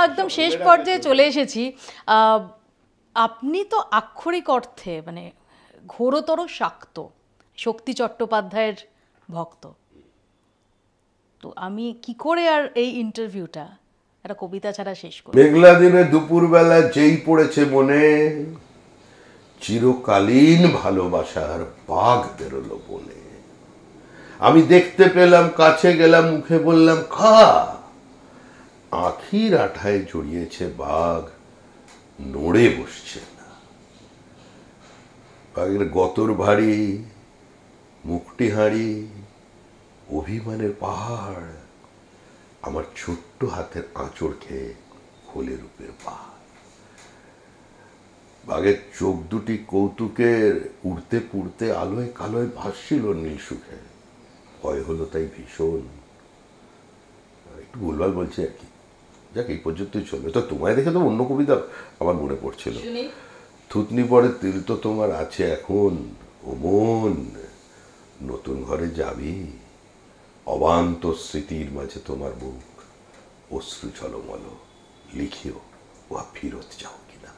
একদম শেষ পর্যায়ে চলে এসেছি। আপনি তো আক্ষরিক অর্থে মানে ঘোরতর শাক্ত, শক্তি চট্টোপাধ্যায়ের ভক্ত। তো আমি কি করে আর এই ইন্টারভিউটা একটা কবিতা ছাড়া শেষ করব? মেঘলা দিনে দুপুরবেলা যেই পড়েছে মনে, চিরকালীন ভালোবাসার বাঘ বেরোলো বনে। আমি দেখতে পেলাম, কাছে গেলাম, মুখে বললাম খা। আখির আঠায় জড়িয়েছে বাঘ, নড়ে বসছে না। বাঘের গতর ভারী, মুখটি হাঁড়ি, অভিমানের পাহাড়, আমার ছোট্ট হাতের আঁচড় খেয়ে খোলে রূপের পাহাড়। বাঘের চোখ দুটি কৌতুকের, উড়তে পুড়তে আলোয় কালোয় ভাসছিল নীল সুখে। ভয় হলো তাই ভীষণ। একটু ভুলভাল বলছি আর কি, যাক এই পর্যন্তই চলবে। তো তোমায় দেখে তো অন্য কবিতা আমার মনে পড়ছিল। থুতনি পরে তিল তো তোমার আছে এখন, ও মন নতুন ঘরে যাবি, অবান্ত স্মৃতির মাঝে তোমার মুখ অশ্রু ঝলমল, লিখিও ও ফিরত যাও কিনা।